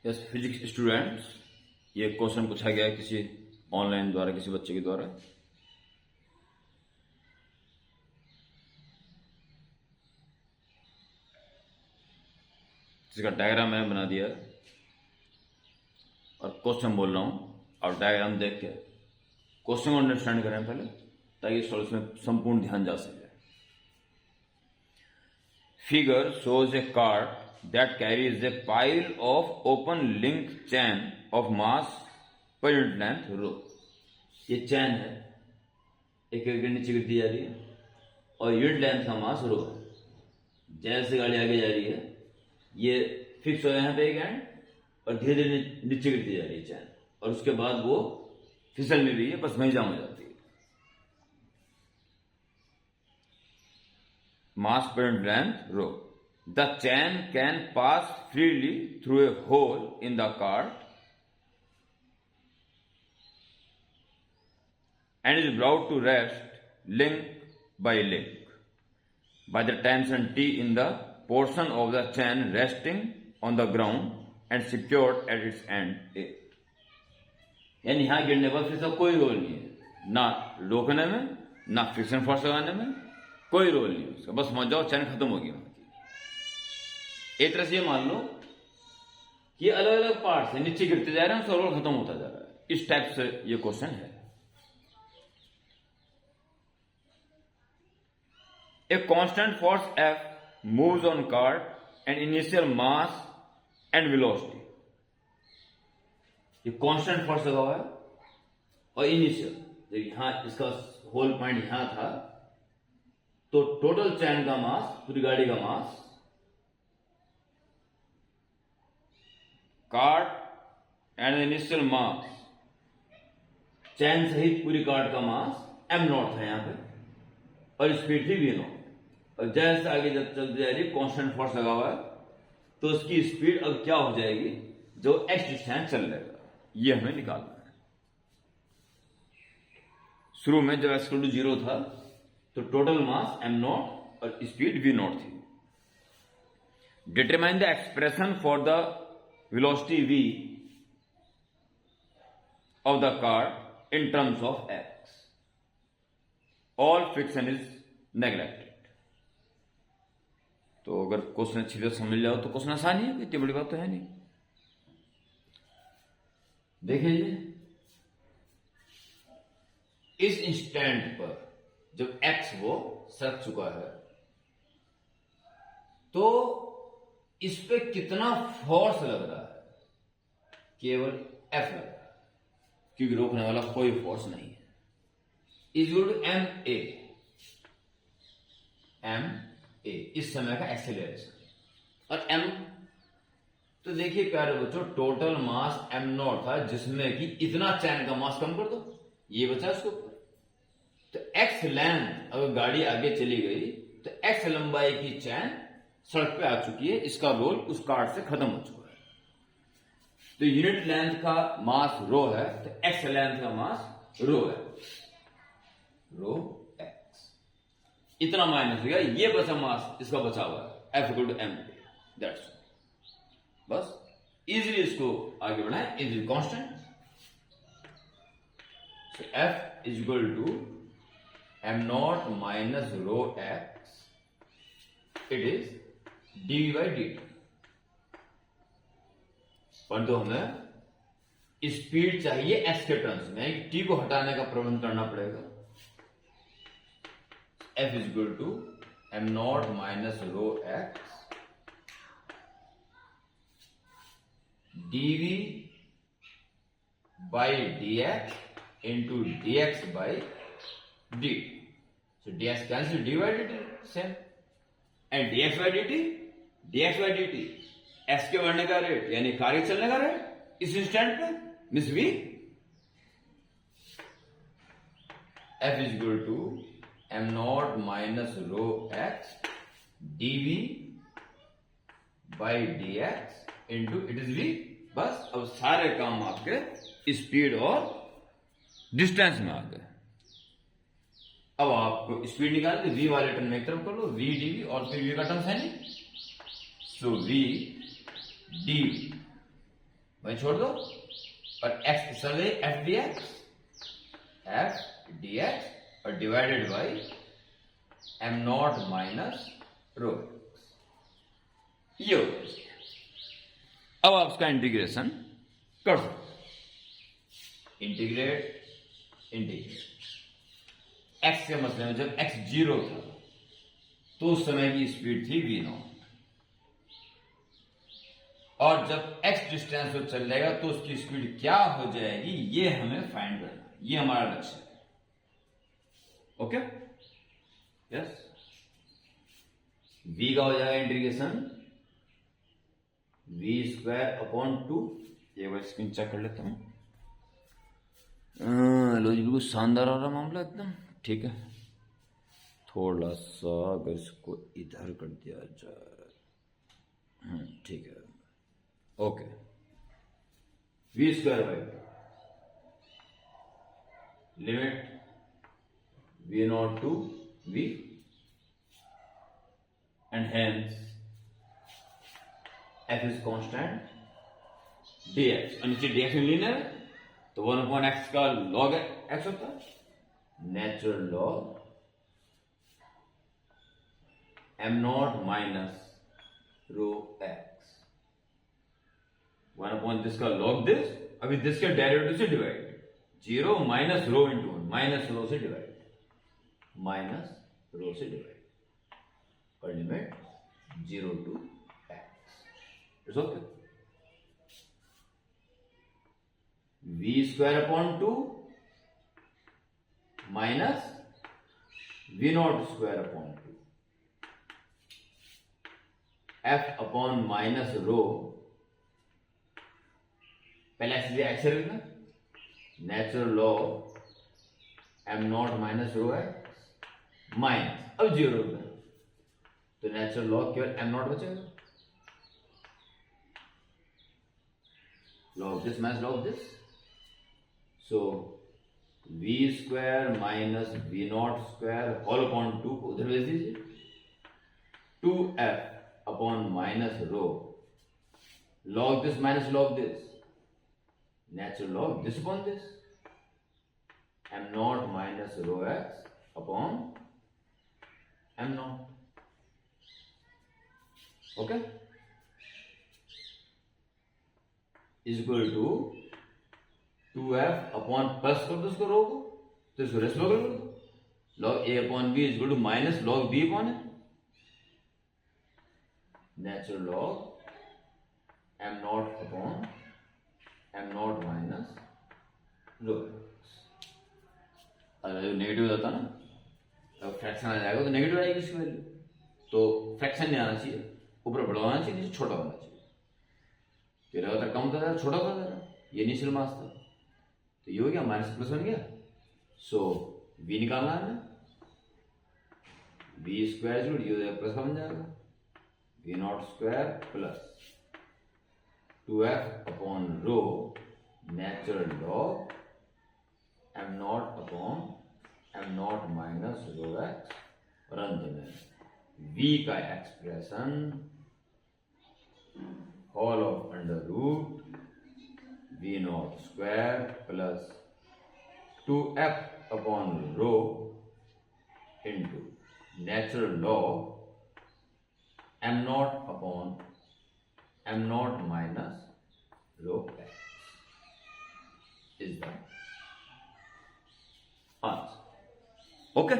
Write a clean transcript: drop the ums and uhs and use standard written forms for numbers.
Yes physics students, ये question पूछा गया है किसी ऑनलाइन द्वारा, किसी बच्चे के द्वारा। इसका डायग्राम मैंने बना दिया है और क्वेश्चन बोल रहा हूं, और डायग्राम देख के क्वेश्चन को अंडरस्टैंड करें पहले, ताकि सॉल्यूशन में संपूर्ण ध्यान जा सके। Figure shows a cart that carries a pile of open link chain of mass per unit length rho। ये चैन है, एक एक नीचे गिरती जा रही है और यूनिट लेंथ का मास रो है। जैसे गाड़ी आगे जा रही है, ये फिक्स हो गया यहाँ पे एक एंड, और धीरे धीरे नीचे गिरती जा रही है चैन, और उसके बाद वो फिसल नहीं रही है, बस वहीं जाम हो जाती है। Mass per unit length rho. The chain can pass freely through a hole in the cart and is brought to rest link by link by the tension T in the portion of the chain resting on the ground and secured at its end A। यानी यहां गिरने पर फिर सब कोई role नहीं है, ना रोकने में, ना फ्रिक्शन फोर्स लगाने में, कोई रोल नहीं उसका, बस समझ जाओ चैन खत्म होगी वहां की। एक तरह से ये मान लो कि अलग अलग पार्ट से नीचे गिरते जा रहे हैं, उसका रोल खत्म होता जा रहा है। इस टाइप से ये क्वेश्चन है। A constant force F moves on cart and initial mass and velocity. ये कांस्टेंट फोर्स लगा हुआ है और इनिशियल, यहां इसका होल पॉइंट यहां था, तो टोटल चैन का मास, पूरी गाड़ी का मास, कार्ट एंड इनिशियल मास, चैन सहित पूरी कार्ट का मास m नॉट था यहां पे, और स्पीड थी v नॉट। और जैसे आगे जब चलती जा रही, कांस्टेंट फोर्स लगा हुआ है, तो उसकी स्पीड अब क्या हो जाएगी, जो x डिस्टेंस चल रहेगा, ये हमें निकालना है। शुरू में जब x 0 था, तो टोटल मास m नॉट और स्पीड v नॉट थी। Determine the expression for the velocity v of the car in terms of x। All friction is neglected. तो अगर क्वेश्चन अच्छी तरह समझ जाओ तो क्वेश्चन आसान ही है, इतनी बड़ी बात तो है नहीं। देखिए, इस इंस्टेंट पर जब x वो सरक चुका है, तो इस पे कितना फोर्स लग रहा है, केवल F लग रहा है, क्योंकि रोकने वाला कोई फोर्स नहीं है। इक्वल टू एम ए, इस समय का एक्सेलरेशन। और m, तो देखिए प्यारे बच्चों, टोटल मास m नॉट था, जिसमें कि इतना चैन का मास कम कर दो, ये बचा इसको। तो x लेंथ, अगर गाड़ी आगे चली गई तो x लंबाई की चैन सड़क पे आ चुकी है, इसका रोल उस कार्ड से खत्म हो चुका है। तो यूनिट लेंथ का मास रो है, तो x लेंथ का मास रो है, रो x। इतना माइनस हो गया, ये बचा मास, इसका बचा हुआ है F equal to m। That's बस, इजीली इसको आगे बढ़ाएं, is constant. So F is equal to m naught minus rho x, it is dv by dt। परंतु हमें स्पीड चाहिए s के टर्म्स में, t को हटाने का प्रबंध करना पड़ेगा। F is equal to m naught minus rho x dv by dx into dx by dt। So dx cancel dy by dt same, and dx by dt, dx by dt s के बढ़ने का rate, यानी कार्य चलने का rate इस instant पे, miss v। F is equal to m naught minus rho x dv by dx into it is v। बस, अब सारे काम आपके स्पीड और डिस्टेंस में आ गए। अब आपको स्पीड निकाल के v वाले टर्म में एक तरफ कर लो, v dv, और फिर v का टर्म है नहीं, सो v dv वही छोड़ दो और एक्स चले एफ डी एक्स और divided by am not minus rho. ये हो गया। अब आप इसका इंटीग्रेशन कर सकते। इंटीग्रेट एक्स के मसले में जब एक्स 0 था तो उस समय की स्पीड थी v0, और जब x डिस्टेंस पर चल जाएगा तो उसकी स्पीड क्या हो जाएगी, ये हमें फाइंड करना है, ये हमारा लक्ष्य है। Okay, yes. v का हो जाएगा इंटीग्रेशन v²/2। ये बार स्क्रीन चेक कर लेता हूं। लो जी, बिल्कुल शानदार आ रहा मामला एकदम। ठीक है, थोड़ा सा अगर इसको इधर कर दिया जाए, ठीक है, okay. v²/2 limit v0 to v and hence f is constant dx, और नीचे dx में लीनियर है तो 1/x का log x होता है, natural log m0 minus rho x, 1/this का log this। अभी this के डेरिवेटिव से divide, 0 minus rho into 1, minus rho से डिवाइड, और limit 0 to x। It's okay. v²/2 minus v0²/2 f/माइनस रो, पहले एक्स लिखना, नेचुरल लॉग m0 माइनस रो है minus, अब 0 रुपए तो नेचुरल लॉग केवल m0 बचेगा, log this minus log this, so v² minus v0² whole upon 2 को उधर भेज दीजिए, 2f/माइनस rho, log this minus log this, natural log this upon this, m0 minus rho x upon m0। Okay, is equal to 2f plus कर दो उसको रो को, तो इसको रेस्ट लॉग कर दो, log a/b is equal to minus log b/a, natural log m0 minus rho. अगर negative होता ना, अब फ्रैक्शन आ जाएगा तो नेगेटिव आएगी इसकी वैल्यू, तो फ्रैक्शन नहीं आना चाहिए, ऊपर बड़ा होना चाहिए, नीचे छोटा होना चाहिए। तेरा होता कम कर रहा, छोटा कर रहा, ये इनिशियल मास था, तो ये हो गया माइनस प्लस बन गया। सो v निकालना है, v² जोड़ ये प्लस का बन जाएगा, v0² प्लस 2f/रो natural log m0 minus rho x, और अंत में v का expression whole of under root v0² plus 2f/रो into natural log m0 minus rho x is the answer. Okay.